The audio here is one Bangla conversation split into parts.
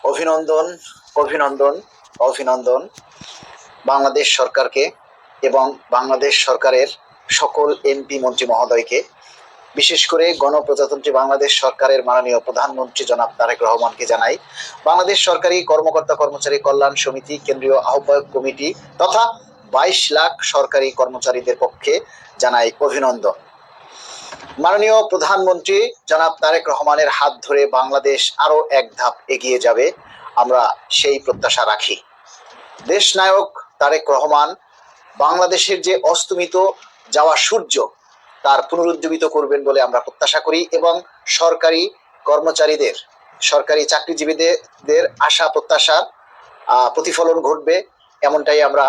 অভিনন্দন, অভিনন্দন, অভিনন্দন বাংলাদেশ সরকারকে এবং বাংলাদেশ সরকারের সকল এমপি মন্ত্রী মহোদয়কে, বিশেষ করে গণপ্রজাতন্ত্রী বাংলাদেশ সরকারের মাননীয় প্রধানমন্ত্রী জনাব তারেক রহমানকে জানাই। বাংলাদেশ সরকারি কর্মকর্তা কর্মচারী কল্যাণ সমিতি কেন্দ্রীয় আহ্বায়ক কমিটি তথা 22 লাখ সরকারি কর্মচারীদের পক্ষে জানাই অভিনন্দন। মাননীয় প্রধানমন্ত্রী জনাব তারেক রহমানের হাত ধরে বাংলাদেশ আরো এক ধাপ এগিয়ে যাবে, আমরা সেই প্রত্যাশা রাখি। দেশ নায়ক তারেক রহমান বাংলাদেশের যে অস্তমিত যাওয়া সূর্য তার পুনরুজ্জীবিত করবেন বলে আমরা প্রত্যাশা করি এবং সরকারি কর্মচারীদের, সরকারি চাকরিজীবীদের আশা প্রত্যাশার প্রতিফলন ঘটবে, এমনটাই আমরা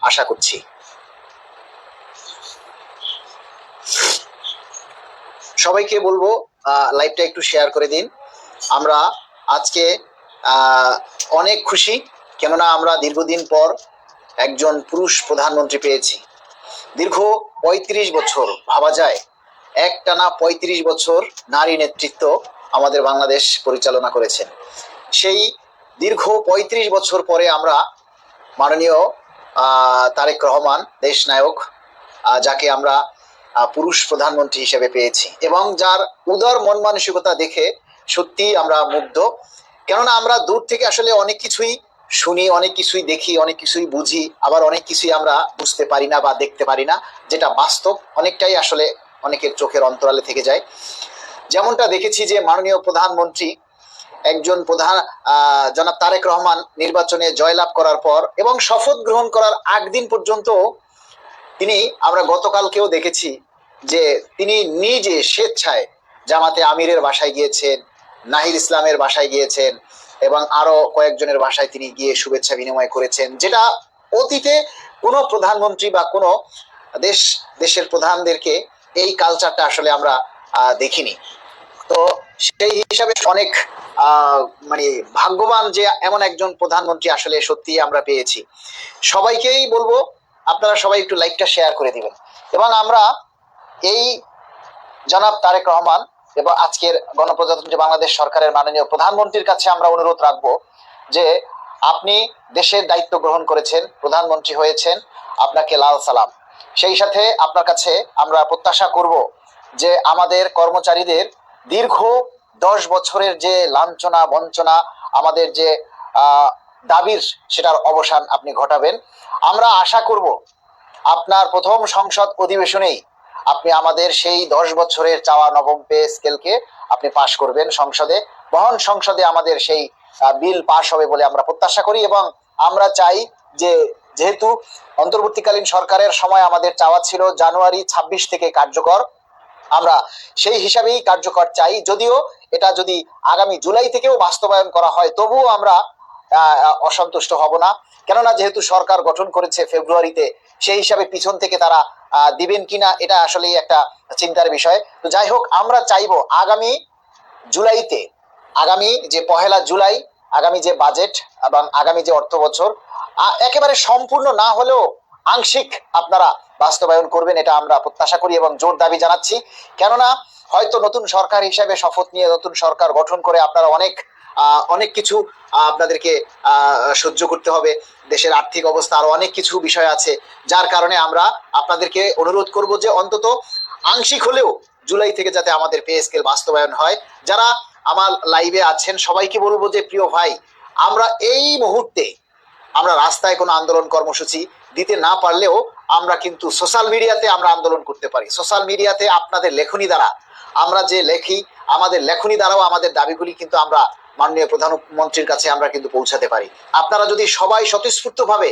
আশা করছি। সবাইকে বলবো লাইভটা একটু শেয়ার করে দিন। আমরা আজকে অনেক খুশি, কেননা আমরা দীর্ঘদিন পর একজন পুরুষ প্রধানমন্ত্রী পেয়েছি। দীর্ঘ 35 বছর, ভাবা যায় একটানা 35 বছর নারী নেতৃত্ব আমাদের বাংলাদেশ পরিচালনা করেছেন। সেই দীর্ঘ 35 বছর পরে আমরা মাননীয় তারেক রহমান দেশ নায়ক, যাকে আমরা পুরুষ প্রধানমন্ত্রী হিসেবে পেয়েছি এবং যার উদার মন মানসিকতা দেখে সত্যি আমরা মুগ্ধ। কেননা আমরা দূর থেকে আসলে অনেক কিছুই শুনি, অনেক কিছুই দেখি, অনেক কিছুই বুঝি, আবার অনেক কিছুই আমরা বুঝতে পারি না বা দেখতে পারি না, যেটা বাস্তব অনেকটাই আসলে অনেকের চোখের অন্তরালে থেকে যায়। যেমনটা দেখেছি যে মাননীয় প্রধানমন্ত্রী একজন জনাব তারেক রহমান নির্বাচনে জয়লাভ করার পর এবং শপথ গ্রহণ করার আগ দিন পর্যন্ত তিনি, আমরা গতকালকেও দেখেছি যে তিনি নিজে স্বেচ্ছায় জামাতে আমিরের বাসায় গিয়েছেন, নাহিদ ইসলামের বাসায় গিয়েছেন এবং আরো কয়েকজনের বাসায় তিনি গিয়ে শুভেচ্ছা বিনিময় করেছেন, যেটা অতীতে কোনো প্রধানমন্ত্রী বা কোনো দেশের প্রধানদেরকে এই কালচারটা আসলে আমরা দেখিনি। তো সেই হিসাবে অনেক মানে ভাগ্যবান যে এমন একজন প্রধানমন্ত্রী আসলে সত্যি আমরা পেয়েছি। সবাইকেই বলবো আপনারা সবাই একটু লাইভটা শেয়ার করে দিবেন এবং আমরা এই জনাব তারেক রহমান এবং আজকের গণপ্রজাতন্ত্রী বাংলাদেশ সরকারের মাননীয় প্রধানমন্ত্রীর কাছে আমরা অনুরোধ রাখবো যে আপনি দেশের দায়িত্ব গ্রহণ করেছেন, প্রধানমন্ত্রী হয়েছেন, আপনাকে লাল সালাম। সেই সাথে আপনার কাছে আমরা প্রত্যাশা করব যে আমাদের কর্মচারীদের দীর্ঘ 10 বছরের যে লাঞ্ছনা বঞ্চনা, আমাদের যে দাবির, সেটার অবসান আপনি ঘটাবেন। আমরা আশা করব আপনার প্রথম সংসদ অধিবেশনেই আপনি আমাদের সেই 10 বছরের চাওয়া নবম পে স্কেলকে আপনি পাশ করবেন সংসদে, মহান সংসদে আমাদের সেই বিল পাশ হবে বলে আমরা প্রত্যাশা করি। এবং আমরা চাই যে যেহেতু অন্তর্বর্তীকালীন সরকারের সময় আমাদের চাওয়া ছিল জানুয়ারি 26 থেকে কার্যকর, আমরা সেই হিসাবেই কার্যকর চাই। যদিও এটা যদি আগামী জুলাই থেকেও বাস্তবায়ন করা হয় তবুও আমরা অসন্তুষ্ট হব না, কেননা যেহেতু সরকার গঠন করেছে ফেব্রুয়ারিতে, সেই হিসাবে পিছন থেকে তারা দিবেন কিনা এটা আসলেই একটা চিন্তার বিষয়। তো যাই হোক, আমরা চাইবো আগামী জুলাইতে, আগামী যে 1 জুলাই আগামী যে বাজেট এবং আগামী যে অর্থ বছর একেবারে সম্পূর্ণ না হলেও আংশিক আপনারা বাস্তবায়ন করবেন, এটা আমরা প্রত্যাশা করি এবং জোর দাবি জানাচ্ছি। কেননা হয়তো নতুন সরকার হিসেবে শপথ নিয়ে নতুন সরকার গঠন করে আপনারা অনেক কিছু আপনাদেরকে সহ্য করতে হবে, দেশের আর্থিক অবস্থা আরো অনেক কিছু বিষয় আছে, যার কারণে আমরা আপনাদেরকে অনুরোধ করব যে অন্তত আংশিক হলেও জুলাই থেকে যাতে আমাদের পে স্কেল বাস্তবায়ন হয়। যারা আমার লাইভে আছেন সবাইকে বলবো যে প্রিয় ভাই, আমরা এই মুহূর্তে আমরা রাস্তায় কোনো আন্দোলন কর্মসূচি দিতে না পারলেও আমরা কিন্তু সোশ্যাল মিডিয়াতে আমরা আন্দোলন করতে পারি। সোশ্যাল মিডিয়াতে আপনাদের লেখনী দ্বারা, আমরা যে লেখি আমাদের লেখনী দ্বারাও আমাদের দাবিগুলি কিন্তু আমরা মাননীয় প্রধানমন্ত্রীর কাছে আমরা কিন্তু পৌঁছাতে পারি। আপনারা যদি সবাই স্বতঃস্ফূর্তভাবে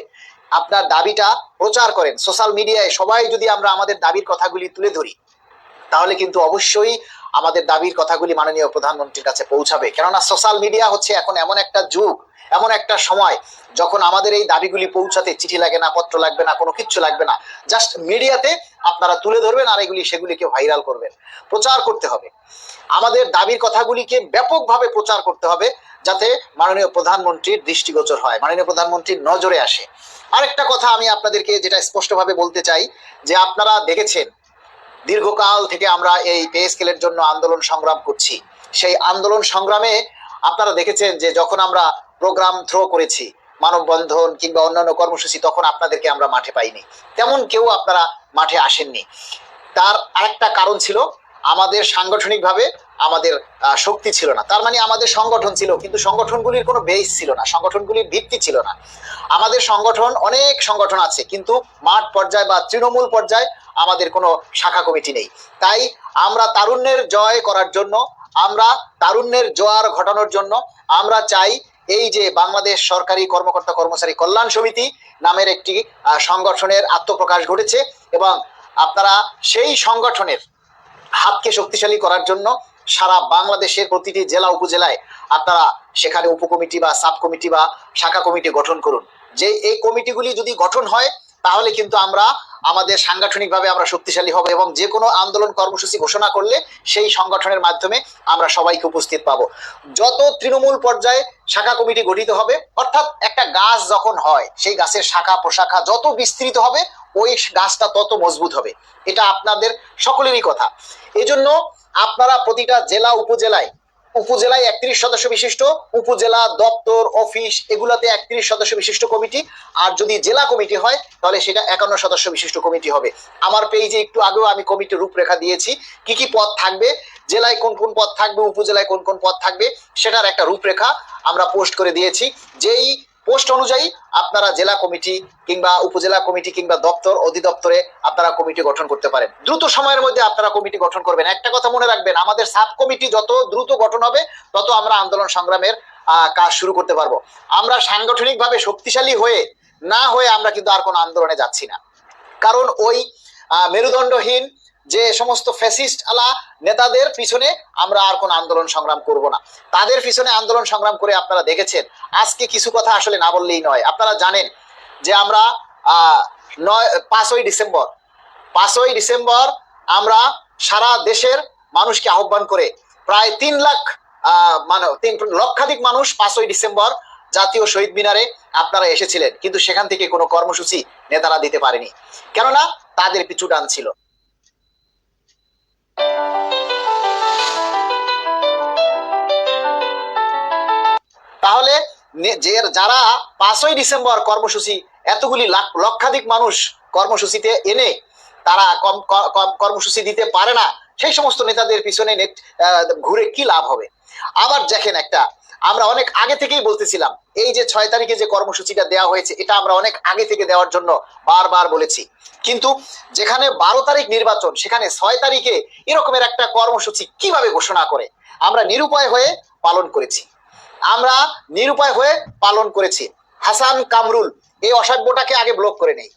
আপনার দাবিটা প্রচার করেন সোশ্যাল মিডিয়ায়, সবাই যদি আমরা আমাদের দাবির কথাগুলি তুলে ধরি, তাহলে কিন্তু অবশ্যই আমাদের দাবির কথাগুলি মাননীয় প্রধানমন্ত্রীর কাছে পৌঁছাবে। কেননা সোশ্যাল মিডিয়া হচ্ছে এখন এমন একটা যুগ, এমন একটা সময় যখন আমাদের এই দাবিগুলি পৌঁছাতে চিঠি লাগে না, পত্র লাগবে না, কোনো কিচ্ছু লাগবে না, জাস্ট মিডিয়াতে আপনারা তুলে ধরবেন আর সেগুলিকে ভাইরাল করবেন। প্রচার করতে হবে, আমাদের দাবির কথাগুলিকে ব্যাপকভাবে প্রচার করতে হবে, যাতে মাননীয় প্রধানমন্ত্রীর দৃষ্টিগোচর হয়, মাননীয় প্রধানমন্ত্রীর নজরে আসে। আরেকটা কথা আমি আপনাদেরকে যেটা স্পষ্টভাবে বলতে চাই, যে আপনারা দেখেছেন দীর্ঘকাল থেকে আমরা এই পে স্কেলের জন্য আন্দোলন সংগ্রাম করছি। সেই আন্দোলন সংগ্রামে আপনারা দেখেছেন যে যখন আমরা প্রোগ্রাম থ্রো করেছি, মানববন্ধন কিংবা অন্যান্য কর্মসূচি, তখন আপনাদেরকে আমরা মাঠে পাইনি, তেমন কেউ আপনারা মাঠে আসেননি। তার আরেকটা কারণ ছিল, আমাদের সাংগঠনিকভাবে আমাদের শক্তি ছিল না। তার মানে আমাদের সংগঠন ছিল, কিন্তু সংগঠনগুলির কোনো বেস ছিল না, সংগঠনগুলির ভিত্তি ছিল না। আমাদের সংগঠন, অনেক সংগঠন আছে, কিন্তু মাঠ পর্যায়ে বা তৃণমূল পর্যায়ে আমাদের কোনো শাখা কমিটি নেই। তাই আমরা তারুণ্যের জয় করার জন্য, আমরা তারুণ্যের জোয়ার ঘটানোর জন্য আমরা চাই এই যে বাংলাদেশ সরকারি কর্মকর্তা কর্মচারী কল্যাণ সমিতি নামের একটি সংগঠনের আত্মপ্রকাশ ঘটেছে, এবং আপনারা সেই সংগঠনের হাতকে শক্তিশালী করার জন্য সারা বাংলাদেশের প্রতিটি জেলা উপজেলায় আপনারা সেখানে উপকমিটি বা সাব কমিটি বা শাখা কমিটি গঠন করুন। যে এই কমিটিগুলি যদি গঠন হয়, তাহলে কিন্তু আমরা আমাদের সাংগঠনিকভাবে আমরা শক্তিশালী হব, এবং যে কোনো আন্দোলন কর্মসূচি ঘোষণা করলে সেই সংগঠনের মাধ্যমে আমরা সবাইকে উপস্থিত পাবো। যত তৃণমূল পর্যায়ে শাখা কমিটি গঠিত হবে, অর্থাৎ একটা গাছ যখন হয়, সেই গাছের শাখা প্রশাখা যত বিস্তৃত হবে, ওই গাছটা তত মজবুত হবে। এটা আপনাদের সকলেরই কথা। এজন্য আপনারা প্রতিটা জেলা উপজেলায় 31 সদস্য বিশিষ্ট উপজেলা দপ্তর অফিস, এগুলাতে 31 সদস্য বিশিষ্ট কমিটি, আর যদি জেলা কমিটি হয় তাহলে সেটা 51 সদস্য বিশিষ্ট কমিটি হবে। আমার পেজে একটু আগেও আমি কমিটির রূপরেখা দিয়েছি, কি কি পদ থাকবে, জেলায় কোন কোন পদ থাকবে, উপজেলায় কোন কোন পদ থাকবে, সেটার একটা রূপরেখা আমরা পোস্ট করে দিয়েছি। যেই পোস্ট অনুযায়ী আপনারা জেলা কমিটি কিংবা উপজেলা কমিটি কিংবা দপ্তর অধিদপ্তরে আপনারা কমিটি গঠন করতে পারেন। দ্রুত সময়ের মধ্যে আপনারা কমিটি গঠন করবেন। একটা কথা মনে রাখবেন, আমাদের সাব কমিটি যত দ্রুত গঠন হবে, তত আমরা আন্দোলন সংগ্রামের কাজ শুরু করতে পারবো। আমরা সাংগঠনিকভাবে শক্তিশালী হয়ে না হয়ে আমরা কিন্তু আর কোনো আন্দোলনে যাচ্ছি না। কারণ ওই মেরুদণ্ডহীন যে সমস্ত ফ্যাসিস্ট আলা নেতাদের পিছনে আমরা আর কোন আন্দোলন সংগ্রাম করব না। তাদের পিছনে আন্দোলন সংগ্রাম করে আপনারা দেখেছেন। আজকে কিছু কথা আসলে না বললেই নয়। আপনারা জানেন যে আমরা 5ই ডিসেম্বর আমরা সারা দেশের মানুষকে আহ্বান করে প্রায় 3 লাখ 3 লক্ষাধিক মানুষ 5ই ডিসেম্বর জাতীয় শহীদ মিনারে আপনারা এসেছিলেন, কিন্তু সেখান থেকে কোনো কর্মসূচি নেতারা দিতে পারেনি, কেননা তাদের পিছু টান ছিল। তাহলে যারা 5ই ডিসেম্বর কর্মসূচি, এতগুলি লক্ষাধিক মানুষ কর্মসূচিতে এনে তারা কর্মসূচি দিতে পারে না, সেই সমস্ত নেতাদের পিছনে ঘুরে কি লাভ হবে? আবার দেখেন, একটা আমরা অনেক আগে থেকেই বলতেছিলাম, এই যে 6 তারিখে যে কর্মসূচিটা দেওয়া হয়েছে, এটা আমরা অনেক আগে থেকে দেওয়ার জন্য বারবার বলেছি, কিন্তু যেখানে 12 তারিখ নির্বাচন, সেখানে 6 তারিখে এরকমের একটা কর্মসূচি কিভাবে ঘোষণা করে আমরা নিরুপায় হয়ে পালন করেছি। হাসান কামরুল এই অসভ্যটাকে আগে ব্লক করে নেই।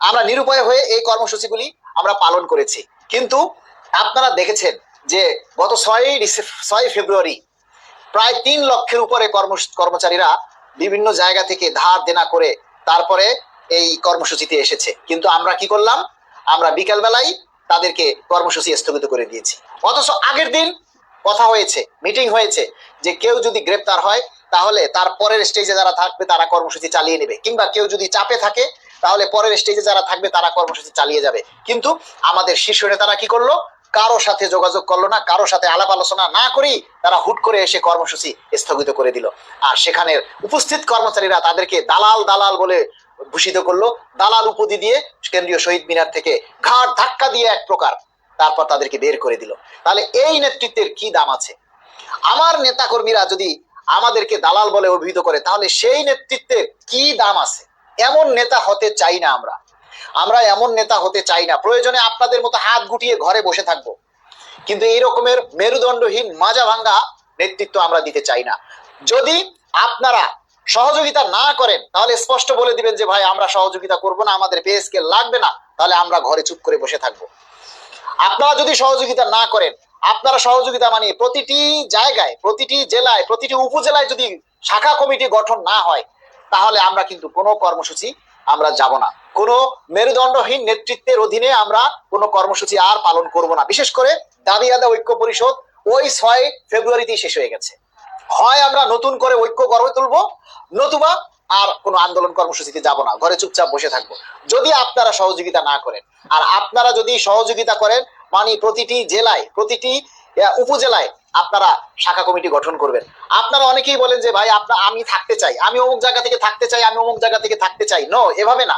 আমরা নিরুপায় হয়ে এই কর্মসূচিগুলি আমরা পালন করেছি, কিন্তু আপনারা দেখেছেন যে গত 6 ফেব্রুয়ারি প্রায় 3 লক্ষের উপরে কর্মচারীরা বিভিন্ন জায়গা থেকে ধার দেনা করে তারপরে এই কর্মসূচিতে এসেছে, কিন্তু আমরা কি করলাম? আমরা বিকেল বেলায় তাদেরকে কর্মসূচি স্থগিত করে দিয়েছি। অথচ আগের দিন কথা হয়েছে, মিটিং হয়েছে যে কেউ যদি গ্রেপ্তার হয় তাহলে তার পরের স্টেজে যারা থাকবে তারা কর্মসূচি চালিয়ে নেবে, কিংবা কেউ যদি চাপে থাকে তাহলে পরের স্টেজে যারা থাকবে তারা কর্মসূচি চালিয়ে যাবে। কিন্তু আমাদের শীর্ষ নেতারা কি করলো? কারো সাথে যোগাযোগ করলো না, কারো সাথে আলাপ আলোচনা না করেই তারা হুট করে এসে কর্মসূচি স্থগিত করে দিল। আর সেখানে উপস্থিত কর্মচারীরা তাদেরকে দালাল বলে ভূষিত করলো, দালাল উপাধি দিয়ে কেন্দ্রীয় শহীদ মিনার থেকে ঘাট ধাক্কা দিয়ে এক প্রকার তারপর তাদেরকে বের করে দিল। তাহলে এই নেতৃত্বের কি দাম আছে? আমার নেতাকর্মীরা যদি আমাদেরকে দালাল বলে অভিহিত করে, তাহলে সেই নেতৃত্বের কি দাম আছে? এমন নেতা হতে চাই না আমরা এমন নেতা হতে চাই না। প্রয়োজনে আপনাদের মতো হাত গুটিয়ে ঘরে বসে থাকবো, কিন্তু এই রকমের মেরুদণ্ডহীন মাজা ভাঙ্গা নেতৃত্ব আমরা দিতে চাই না। যদি আপনারা সহযোগিতা না করেন তাহলে স্পষ্ট বলে দিবেন যে ভাই আমরা সহযোগিতা করব না, আমাদের পে স্কেল লাগবে না, তাহলে আমরা ঘরে চুপ করে বসে থাকবো। আপনারা যদি সহযোগিতা না করেন, আপনারা সহযোগিতা মানে প্রতিটি জায়গায়, প্রতিটি জেলায়, প্রতিটি উপজেলায় যদি শাখা কমিটি গঠন না হয়, তাহলে আমরা কিন্তু কোনো কর্মসূচি আমরা যাব না। কোনো মেরুদণ্ডহীন নেতৃত্বের অধীনে আমরা কোনো কর্মসূচি আর পালন করব না। বিশেষ করে দাবি আদায় ঐক্য পরিষদ ওই 6 ফেব্রুয়ারিতেই শেষ হয়ে গেছে। হয় আমরা নতুন করে ঐক্য গড়ে তুলবো, নতুবা আর কোনো আন্দোলন কর্মসূচিতে যাব না, ঘরে চুপচাপ বসে থাকবো, যদি আপনারা সহযোগিতা না করেন। আর আপনারা যদি সহযোগিতা করেন, মানে প্রতিটি জেলায়, প্রতিটি উপজেলায় আপনারা শাখা কমিটি গঠন করবেন। আপনারা অনেকেই বলেন যে ভাই আমি থাকতে চাই, আমি অমুক জায়গা থেকে থাকতে চাই, আমি অমুক জায়গা থেকে থাকতে চাই। নো, এভাবে না।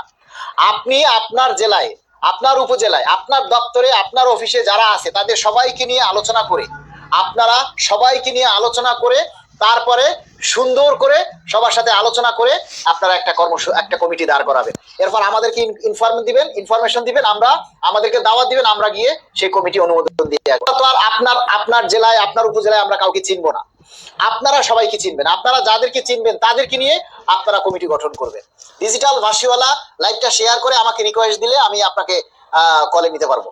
আপনি আপনার জেলায়, আপনার উপজেলায়, আপনার দপ্তরে, আপনার অফিসে যারা আছে তাদের সবাইকে নিয়ে আলোচনা করে, আপনারা সবাইকে নিয়ে আলোচনা করে তারপরে সুন্দর করে সবার সাথে আলোচনা করে আপনারা একটা কমিটি দাঁড় করাবেন। এরপর আমাদেরকে ইনফরমেশন দিবেন, আমাদেরকে দাওয়াত দিবেন, আমরা গিয়ে সেই কমিটি অনুমোদন দিয়ে আসবো। তো আর আপনার জেলায়, আপনার উপজেলায় আমরা কাউকে চিনবো না, আপনারা সবাইকে চিনবেন। আপনারা যাদেরকে চিনবেন তাদেরকে নিয়ে আপনারা কমিটি গঠন করবেন। ডিজিটাল ভাষীওয়ালা লাইভটা শেয়ার করে আমাকে রিকোয়েস্ট দিলে আমি আপনাকে কলে নিতে পারবো।